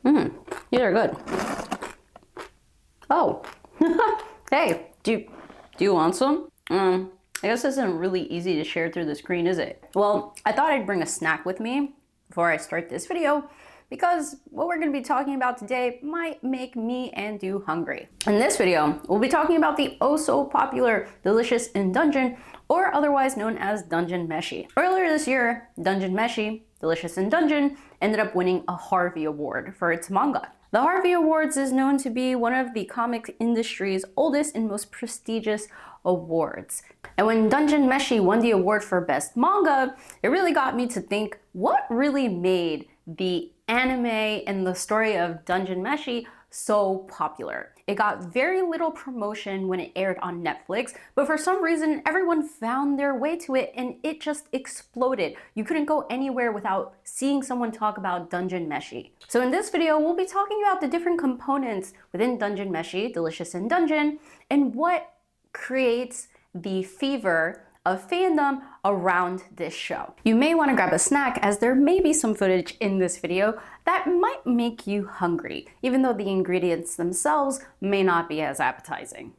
These are good. Oh, hey, do you want some? I guess this isn't really easy to share through the screen, is it? Well, I thought I'd bring a snack with me before I start this video because what we're going to be talking about today might make me and you hungry. In this video, we'll be talking about the oh so popular Delicious in Dungeon, or otherwise known as Dungeon Meshi. Earlier this year, Dungeon Meshi, Delicious in Dungeon, ended up winning a Harvey Award for its manga. The Harvey Awards is known to be one of the comic industry's oldest and most prestigious awards. And when Dungeon Meshi won the award for best manga, it really got me to think, what really made the anime and the story of Dungeon Meshi so popular? It got very little promotion when it aired on Netflix, but for some reason everyone found their way to it and it just exploded. You couldn't go anywhere without seeing someone talk about Dungeon Meshi. So in this video, we'll be talking about the different components within Dungeon Meshi, Delicious in Dungeon, and what creates the fever of fandom around this show. You may want to grab a snack as there may be some footage in this video that might make you hungry, even though the ingredients themselves may not be as appetizing.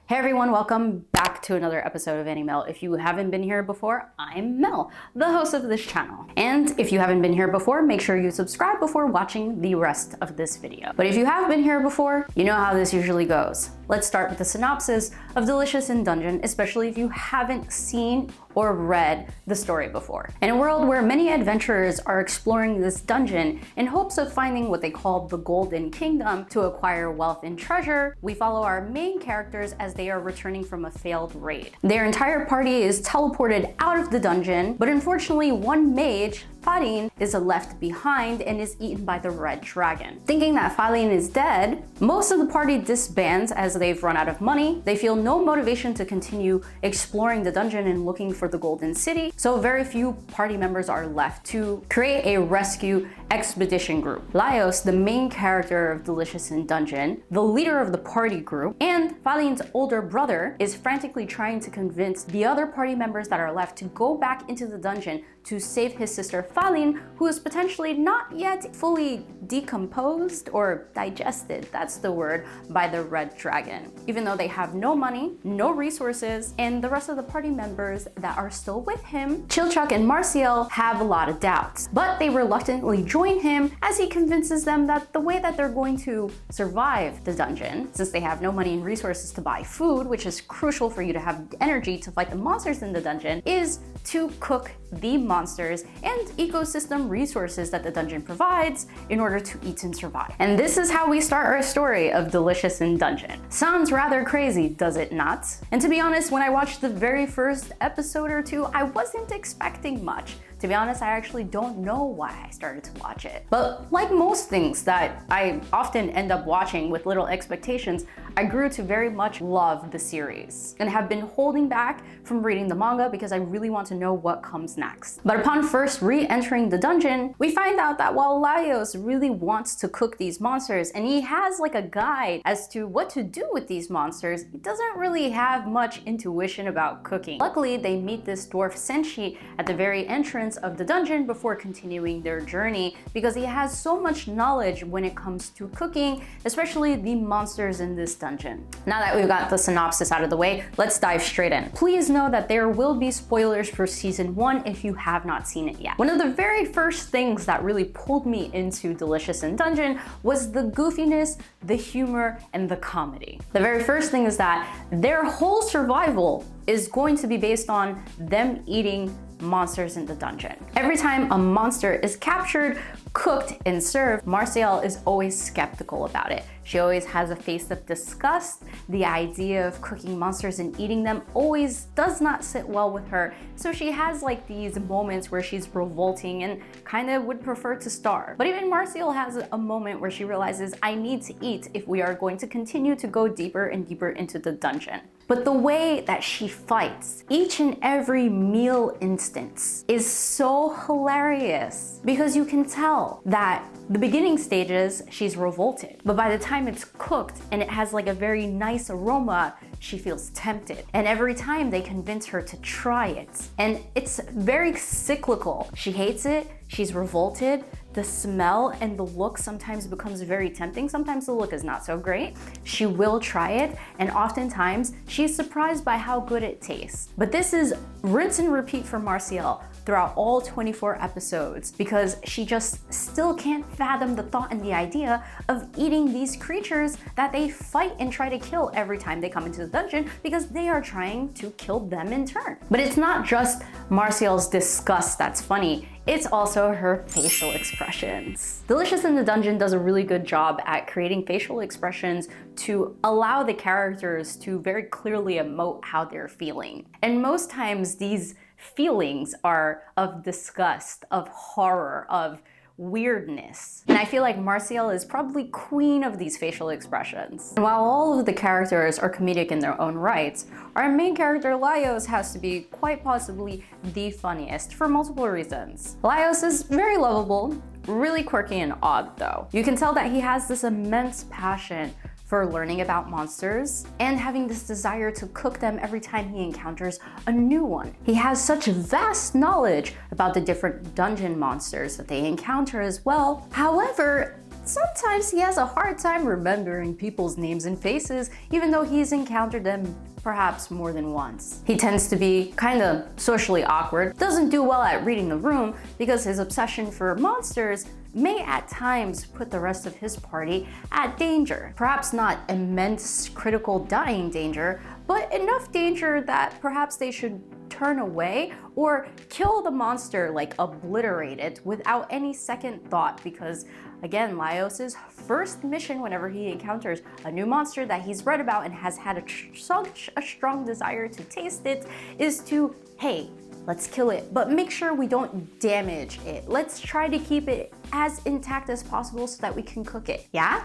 Hey everyone, welcome back to another episode of Mel. If you haven't been here before, I'm Mel, the host of this channel. And if you haven't been here before, make sure you subscribe before watching the rest of this video. But if you have been here before, you know how this usually goes. Let's start with the synopsis of Delicious in Dungeon, especially if you haven't seen or read the story before. In a world where many adventurers are exploring this dungeon in hopes of finding what they call the Golden Kingdom to acquire wealth and treasure, we follow our main characters as they are returning from a failed raid. Their entire party is teleported out of the dungeon, but unfortunately one mage, Farin, is left behind and is eaten by the red dragon. Thinking that Farin is dead, most of the party disbands as they've run out of money. They feel no motivation to continue exploring the dungeon and looking for the Golden City, so very few party members are left to create a rescue expedition group. Laios, the main character of Delicious in Dungeon, the leader of the party group, and Farin's older brother, is frantically trying to convince the other party members that are left to go back into the dungeon to save his sister Farin, who is potentially not yet fully decomposed or digested, that's the word, by the red dragon. Even though they have no money, no resources, and the rest of the party members that are still with him, Chilchuck and Marcial, have a lot of doubts. But they reluctantly join him as he convinces them that the way that they're going to survive the dungeon, since they have no money and resources to buy food, which is crucial for you to have energy to fight the monsters in the dungeon, is to cook the monsters and ecosystem resources that the dungeon provides in order to eat and survive. And this is how we start our story of Delicious in Dungeon. Sounds rather crazy, does it not? And to be honest, when I watched the very first episode or two, I wasn't expecting much. To be honest, I actually don't know why I started to watch it. But like most things that I often end up watching with little expectations, I grew to very much love the series and have been holding back from reading the manga because I really want to know what comes next. But upon first re-entering the dungeon, we find out that while Laios really wants to cook these monsters and he has like a guide as to what to do with these monsters, he doesn't really have much intuition about cooking. Luckily, they meet this dwarf Senshi at the very entrance of the dungeon before continuing their journey because he has so much knowledge when it comes to cooking, especially the monsters in this dungeon. Now that we've got the synopsis out of the way, let's dive straight in. Please know that there will be spoilers for season 1 if you have not seen it yet. One of the very first things that really pulled me into Delicious in Dungeon was the goofiness, the humor, and the comedy. The very first thing is that their whole survival is going to be based on them eating monsters in the dungeon. Every time a monster is captured, cooked, and served, Marcial is always skeptical about it. She always has a face of disgust. The idea of cooking monsters and eating them always does not sit well with her. So she has like these moments where she's revolting and kind of would prefer to starve. But even Marcial has a moment where she realizes, I need to eat if we are going to continue to go deeper and deeper into the dungeon. But the way that she fights each and every meal instance is so hilarious because you can tell that the beginning stages she's revolted, but by the time time it's cooked and it has like a very nice aroma, she feels tempted. And every time they convince her to try it. And it's very cyclical. She hates it, she's revolted, the smell and the look sometimes becomes very tempting. Sometimes the look is not so great. She will try it, and oftentimes she's surprised by how good it tastes. But this is rinse and repeat for Marcial throughout all 24 episodes because she just still can't fathom the thought and the idea of eating these creatures that they fight and try to kill every time they come into the dungeon because they are trying to kill them in turn. But it's not just Marcial's disgust that's funny, it's also her facial expressions. Delicious in the Dungeon does a really good job at creating facial expressions to allow the characters to very clearly emote how they're feeling. And most times these feelings are of disgust, of horror, of weirdness. And I feel like Marcial is probably queen of these facial expressions. And while all of the characters are comedic in their own rights, our main character Laios has to be quite possibly the funniest for multiple reasons. Laios is very lovable, really quirky and odd though. You can tell that he has this immense passion for learning about monsters and having this desire to cook them every time he encounters a new one. He has such vast knowledge about the different dungeon monsters that they encounter as well. However, sometimes he has a hard time remembering people's names and faces, even though he's encountered them perhaps more than once. He tends to be kind of socially awkward, doesn't do well at reading the room because his obsession for monsters may at times put the rest of his party at danger. Perhaps not immense critical dying danger, but enough danger that perhaps they should turn away or kill the monster, like obliterate it without any second thought, because again, Laios's first mission whenever he encounters a new monster that he's read about and has had such a strong desire to taste it is to, hey, let's kill it, but make sure we don't damage it. Let's try to keep it as intact as possible so that we can cook it. Yeah?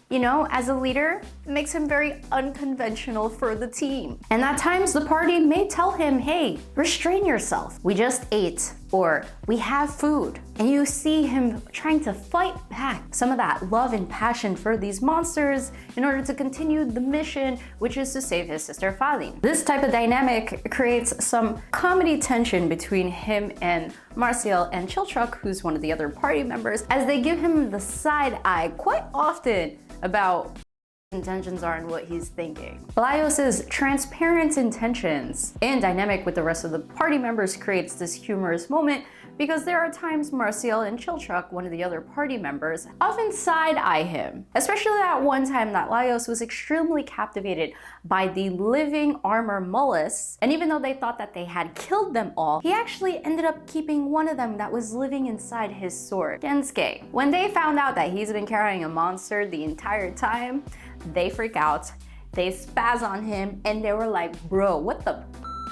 You know, as a leader, it makes him very unconventional for the team. And at times the party may tell him, hey, restrain yourself. We just ate, or we have food. And you see him trying to fight back some of that love and passion for these monsters in order to continue the mission, which is to save his sister Falin. This type of dynamic creates some comedy tension between him and Marcial and Chiltruck, who's one of the other party members, as they give him the side eye quite often about intentions are and what he's thinking. Laios's transparent intentions and dynamic with the rest of the party members creates this humorous moment because there are times Marcial and Chiltruck, one of the other party members, often side-eye him. Especially that one time that Laios was extremely captivated by the living armor mollusks, and even though they thought that they had killed them all, he actually ended up keeping one of them that was living inside his sword, Gensuke. When they found out that he's been carrying a monster the entire time, they freak out, they spaz on him, and they were like, bro, what the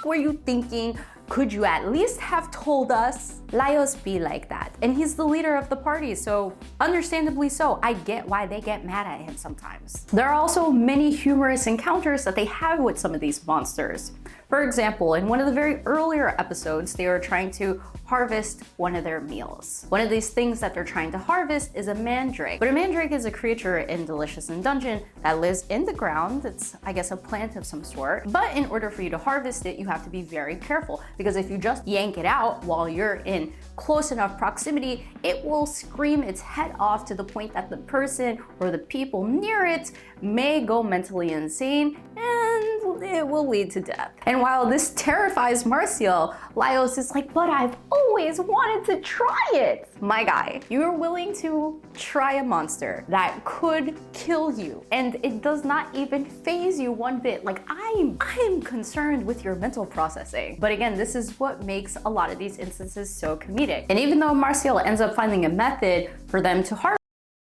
were you thinking? Could you at least have told us? Laios be like that. And he's the leader of the party, so understandably so. I get why they get mad at him sometimes. There are also many humorous encounters that they have with some of these monsters. For example, in one of the very earlier episodes, they are trying to harvest one of their meals. One of these things that they're trying to harvest is a mandrake. But a mandrake is a creature in Delicious in Dungeon that lives in the ground. It's, I guess, a plant of some sort. But in order for you to harvest it, you have to be very careful, because if you just yank it out while you're in close enough proximity, it will scream its head off to the point that the person or the people near it may go mentally insane, and it will lead to death. And while this terrifies Marcial, Laios is like, but I've always wanted to try it. My guy, you're willing to try a monster that could kill you, and it does not even faze you one bit. Like, I'm concerned with your mental processing. But again, this is what makes a lot of these instances so comedic. And even though Marcial ends up finding a method for them to harvest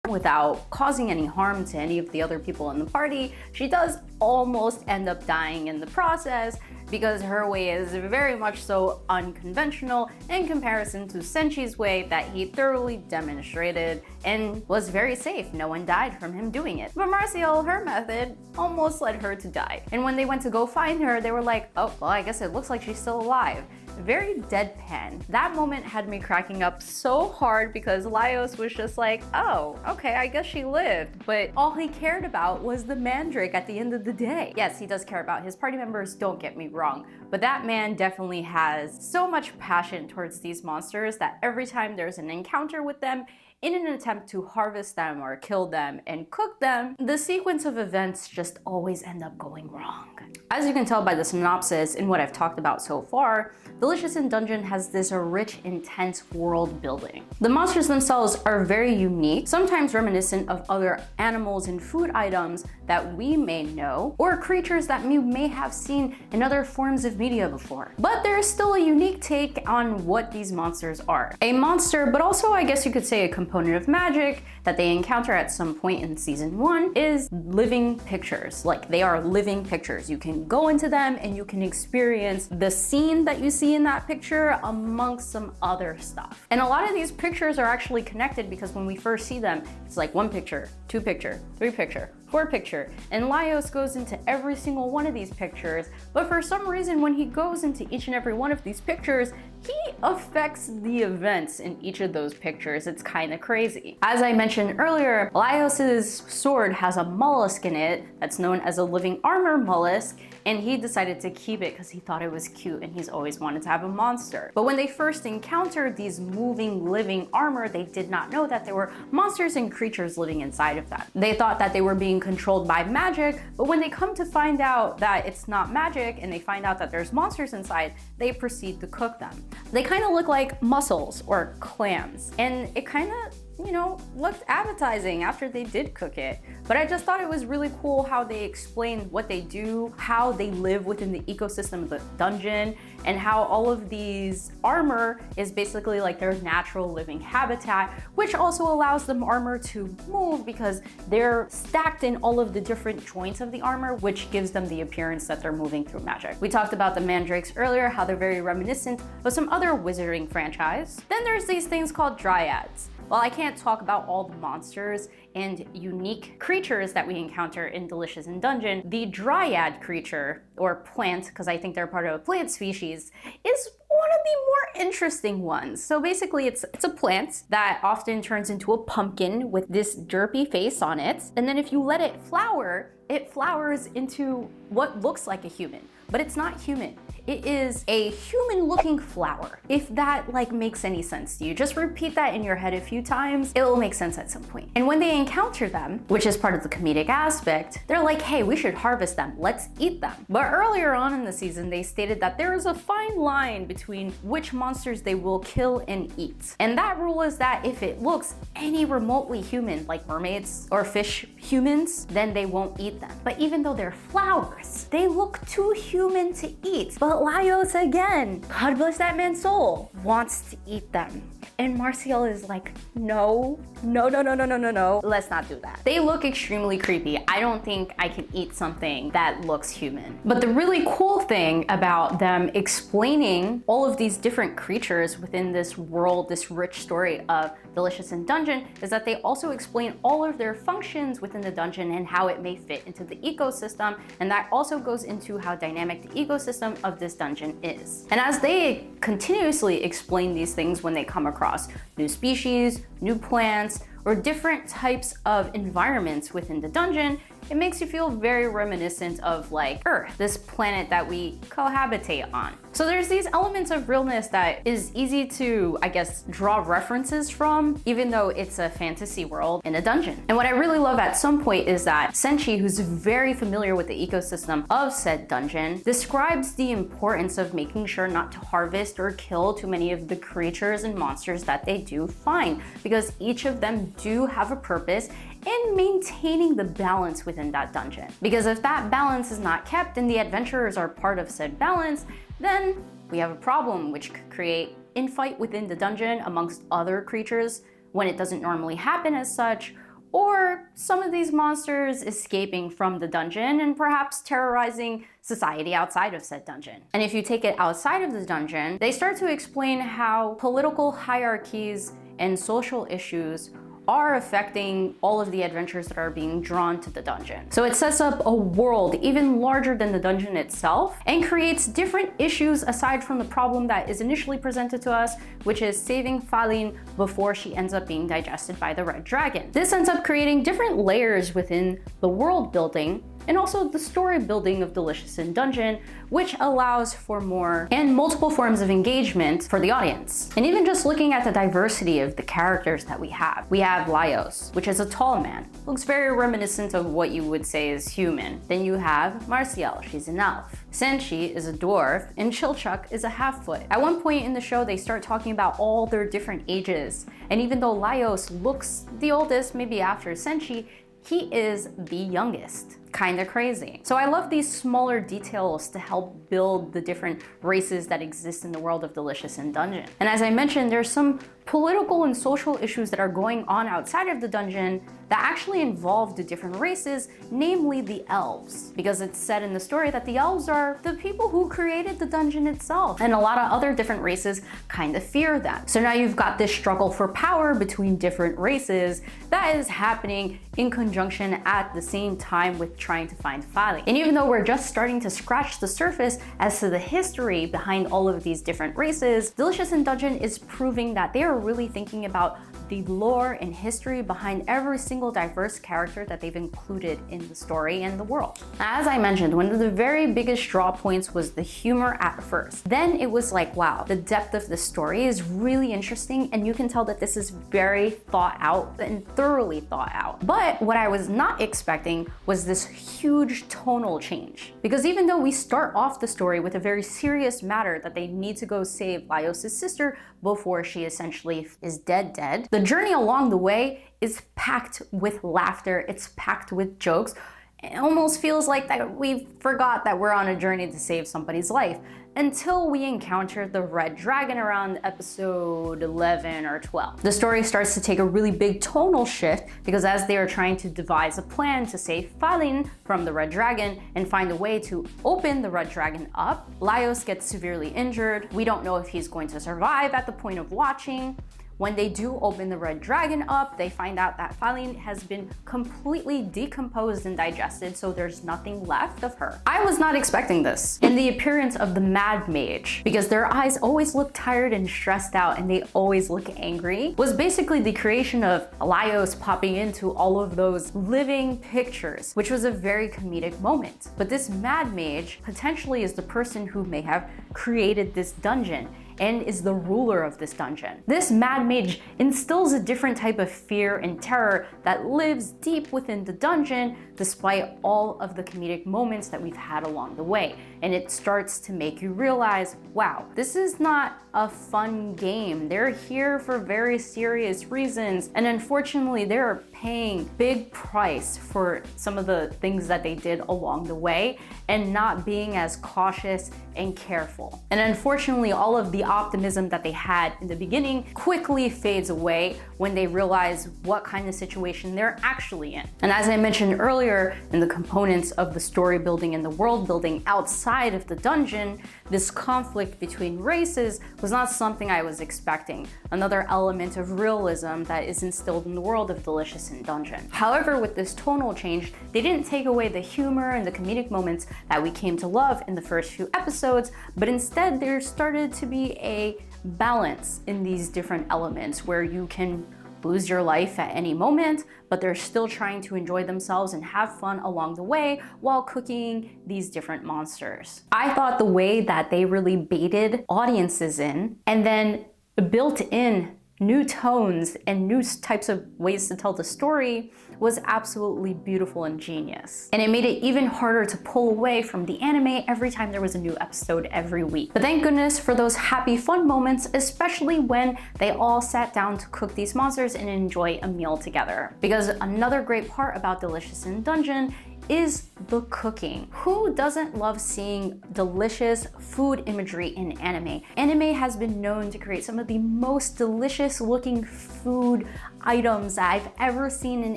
without causing any harm to any of the other people in the party, she does almost end up dying in the process, because her way is very much so unconventional in comparison to Senchi's way that he thoroughly demonstrated and was very safe. No one died from him doing it. But Marcial, her method almost led her to die. And when they went to go find her, they were like, oh, well, I guess it looks like she's still alive. very deadpan. That moment had me cracking up so hard because Laios was just like, oh, okay, I guess she lived. But all he cared about was the mandrake at the end of the day. Yes, he does care about his party members, don't get me wrong, but that man definitely has so much passion towards these monsters that every time there's an encounter with them, in an attempt to harvest them or kill them and cook them, the sequence of events just always end up going wrong. As you can tell by the synopsis and what I've talked about so far, Delicious in Dungeon has this rich, intense world building. The monsters themselves are very unique, sometimes reminiscent of other animals and food items that we may know, or creatures that we may have seen in other forms of media before. But there is still a unique take on what these monsters are. A monster, but also I guess you could say a component of magic that they encounter at some point in season 1 is living pictures. Like, they are living pictures. You can go into them and you can experience the scene that you see in that picture amongst some other stuff. And a lot of these pictures are actually connected because when we first see them, it's like 1 picture, 2 picture, 3 picture, 4 picture, and Laios goes into every single one of these pictures, but for some reason when he goes into each and every one of these pictures, he affects the events in each of those pictures. It's kind of crazy. As I mentioned earlier, Laios's sword has a mollusk in it that's known as a living armor mollusk, and he decided to keep it because he thought it was cute and he's always wanted to have a monster. But when they first encountered these moving, living armor, they did not know that there were monsters and creatures living inside of that. They thought that they were being controlled by magic, but when they come to find out that it's not magic and they find out that there's monsters inside, they proceed to cook them. They kind of look like mussels or clams, and it kind of, you know, looked appetizing after they did cook it. But I just thought it was really cool how they explained what they do, how they live within the ecosystem of the dungeon, and how all of these armor is basically like their natural living habitat, which also allows them armor to move because they're stacked in all of the different joints of the armor, which gives them the appearance that they're moving through magic. We talked about the mandrakes earlier, how they're very reminiscent of some other wizarding franchise. Then there's these things called dryads. While I can't talk about all the monsters and unique creatures that we encounter in Delicious in Dungeon, the dryad creature, or plant, because I think they're part of a plant species, is one of the more interesting ones. So basically it's a plant that often turns into a pumpkin with this derpy face on it, and then if you let it flowers into what looks like a human, but it's not human. It is a human-looking flower. If that makes any sense to you, just repeat that in your head a few times, it will make sense at some point. And when they encounter them, which is part of the comedic aspect, they're like, hey, we should harvest them, let's eat them. But earlier on in the season, they stated that there is a fine line between which monsters they will kill and eat. And that rule is that if it looks any remotely human, like mermaids or fish humans, then they won't eat them. But even though they're flowers, they look too human to eat. But Laios, again, God bless that man's soul, wants to eat them. And Marcial is like, no, let's not do that. They look extremely creepy. I don't think I can eat something that looks human. But the really cool thing about them explaining all of these different creatures within this world, this rich story of Delicious in Dungeon, is that they also explain all of their functions within the dungeon and how it may fit into the ecosystem. And that also goes into how dynamic the ecosystem of this dungeon is. And as they continuously explain these things when they come across new species, new plants, or different types of environments within the dungeon, it makes you feel very reminiscent of Earth, this planet that we cohabitate on. So there's these elements of realness that is easy to, I guess, draw references from, even though it's a fantasy world in a dungeon. And what I really love at some point is that Senshi, who's very familiar with the ecosystem of said dungeon, describes the importance of making sure not to harvest or kill too many of the creatures and monsters that they do find, because each of them do have a purpose in maintaining the balance within that dungeon. Because if that balance is not kept and the adventurers are part of said balance, then we have a problem, which could create infight within the dungeon amongst other creatures when it doesn't normally happen as such, or some of these monsters escaping from the dungeon and perhaps terrorizing society outside of said dungeon. And if you take it outside of the dungeon, they start to explain how political hierarchies and social issues are affecting all of the adventures that are being drawn to the dungeon. So it sets up a world even larger than the dungeon itself and creates different issues aside from the problem that is initially presented to us, which is saving Falin before she ends up being digested by the red dragon. This ends up creating different layers within the world building and also the story building of Delicious in Dungeon, which allows for more and multiple forms of engagement for the audience. And even just looking at the diversity of the characters that we have Laios, which is a tall man, looks very reminiscent of what you would say is human. Then you have Marciel, she's an elf. Senshi is a dwarf, and Chilchuk is a half-foot. At one point in the show, they start talking about all their different ages, and even though Laios looks the oldest, maybe after Senshi, he is the youngest. Kinda crazy. So I love these smaller details to help build the different races that exist in the world of Delicious in Dungeon. And as I mentioned, there's some political and social issues that are going on outside of the dungeon that actually involve the different races, namely the elves. Because it's said in the story that the elves are the people who created the dungeon itself, and a lot of other different races kind of fear that. So now you've got this struggle for power between different races that is happening in conjunction at the same time with trying to find Falin. And even though we're just starting to scratch the surface as to the history behind all of these different races, Delicious in Dungeon is proving that they are really thinking about the lore and history behind every single diverse character that they've included in the story and the world. As I mentioned, one of the very biggest draw points was the humor at first. Then it was like, wow, the depth of the story is really interesting, and you can tell that this is very thought out and thoroughly thought out. But what I was not expecting was this huge tonal change. Because even though we start off the story with a very serious matter that they need to go save Laios' sister before she essentially is dead, the journey along the way is packed with laughter, it's packed with jokes. It almost feels like that we forgot that we're on a journey to save somebody's life until we encounter the red dragon around episode 11 or 12. The story starts to take a really big tonal shift because as they are trying to devise a plan to save Falin from the red dragon and find a way to open the red dragon up, Laios gets severely injured. We don't know if he's going to survive at the point of watching. When they do open the red dragon up, they find out that Falin has been completely decomposed and digested, so there's nothing left of her. I was not expecting this. And the appearance of the Mad Mage, because their eyes always look tired and stressed out and they always look angry, was basically the creation of Laios popping into all of those living pictures, which was a very comedic moment. But this Mad Mage potentially is the person who may have created this dungeon and is the ruler of this dungeon. This Mad Mage instills a different type of fear and terror that lives deep within the dungeon despite all of the comedic moments that we've had along the way. And it starts to make you realize, wow, this is not a fun game. They're here for very serious reasons. And unfortunately, they're paying big price for some of the things that they did along the way and not being as cautious and careful. And unfortunately, all of the optimism that they had in the beginning quickly fades away when they realize what kind of situation they're actually in. And as I mentioned earlier, in the components of the story building and the world building outside of the dungeon, this conflict between races was not something I was expecting. Another element of realism that is instilled in the world of Delicious in Dungeon. However, with this tonal change, they didn't take away the humor and the comedic moments that we came to love in the first few episodes, but instead there started to be a balance in these different elements where you can lose your life at any moment, but they're still trying to enjoy themselves and have fun along the way while cooking these different monsters. I thought the way that they really baited audiences in and then built in new tones and new types of ways to tell the story was absolutely beautiful and genius. And it made it even harder to pull away from the anime every time there was a new episode every week. But thank goodness for those happy fun moments, especially when they all sat down to cook these monsters and enjoy a meal together. Because another great part about Delicious in Dungeon is the cooking. Who doesn't love seeing delicious food imagery in anime? Anime has been known to create some of the most delicious looking food items I've ever seen in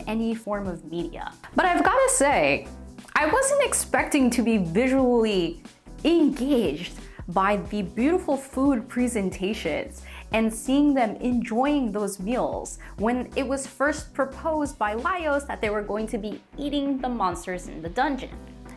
any form of media. But I've gotta say, I wasn't expecting to be visually engaged by the beautiful food presentations and seeing them enjoying those meals when it was first proposed by Laios that they were going to be eating the monsters in the dungeon.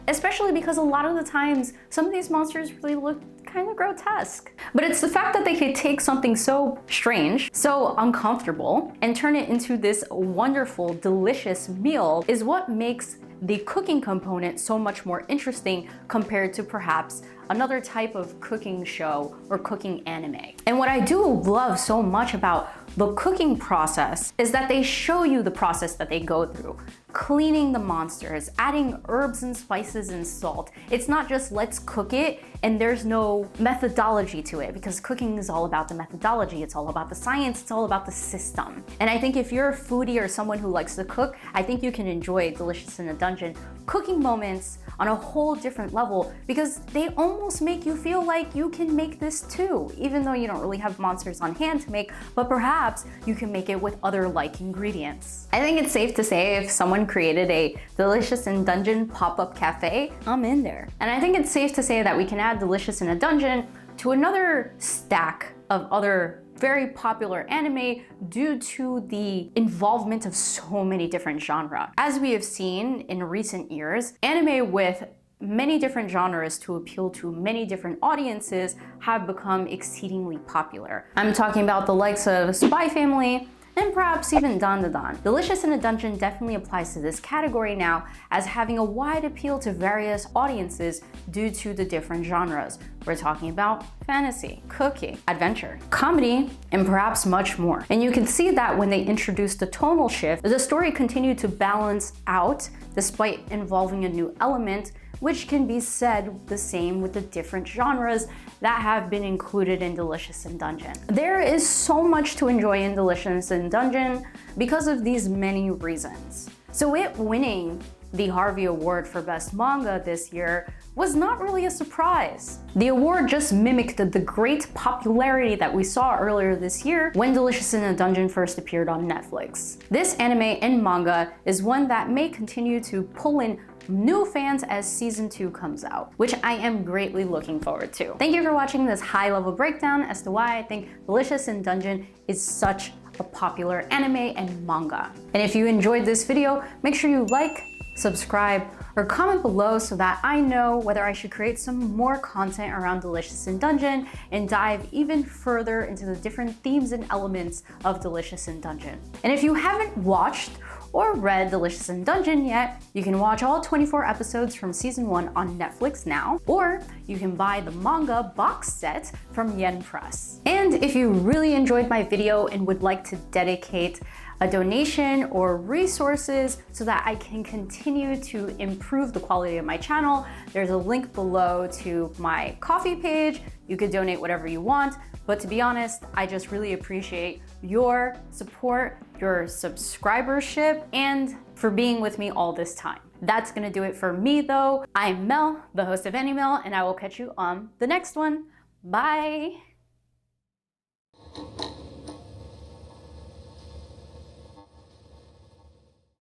Especially because a lot of the times, some of these monsters really look kind of grotesque. But it's the fact that they could take something so strange, so uncomfortable, and turn it into this wonderful, delicious meal is what makes the cooking component so much more interesting compared to perhaps another type of cooking show or cooking anime. And what I do love so much about the cooking process is that they show you the process that they go through. Cleaning the monsters, adding herbs and spices and salt. It's not just let's cook it and there's no methodology to it, because cooking is all about the methodology, it's all about the science, it's all about the system. And I think if you're a foodie or someone who likes to cook, I think you can enjoy Delicious in a Dungeon cooking moments on a whole different level, because they almost make you feel like you can make this too, even though you don't really have monsters on hand to make, but perhaps you can make it with other like ingredients. I think it's safe to say if someone created a Delicious in Dungeon pop-up cafe, I'm in there. And I think it's safe to say that we can add Delicious in a Dungeon to another stack of other very popular anime due to the involvement of so many different genres. As we have seen in recent years, anime with many different genres to appeal to many different audiences have become exceedingly popular. I'm talking about the likes of Spy Family, and perhaps even Dan Da Dan. Delicious in a Dungeon definitely applies to this category now as having a wide appeal to various audiences due to the different genres. We're talking about fantasy, cooking, adventure, comedy, and perhaps much more. And you can see that when they introduced the tonal shift, the story continued to balance out despite involving a new element, which can be said the same with the different genres that have been included in Delicious in Dungeon. There is so much to enjoy in Delicious in Dungeon because of these many reasons. So it winning the Harvey Award for Best Manga this year was not really a surprise. The award just mimicked the great popularity that we saw earlier this year when Delicious in a Dungeon first appeared on Netflix. This anime and manga is one that may continue to pull in new fans as season 2 comes out, which I am greatly looking forward to. Thank you for watching this high-level breakdown as to why I think Delicious in Dungeon is such a popular anime and manga. And if you enjoyed this video, make sure you like, subscribe, or comment below so that I know whether I should create some more content around Delicious in Dungeon and dive even further into the different themes and elements of Delicious in Dungeon. And if you haven't watched or read Delicious in Dungeon yet, you can watch all 24 episodes from season 1 on Netflix now, or you can buy the manga box set from Yen Press. And if you really enjoyed my video and would like to dedicate a donation or resources so that I can continue to improve the quality of my channel, there's a link below to my Ko-fi page. You could donate whatever you want, but to be honest, I just really appreciate your support, your subscribership, and for being with me all this time. That's gonna do it for me though. I'm Mel, the host of AnyMel, and I will catch you on the next one. Bye!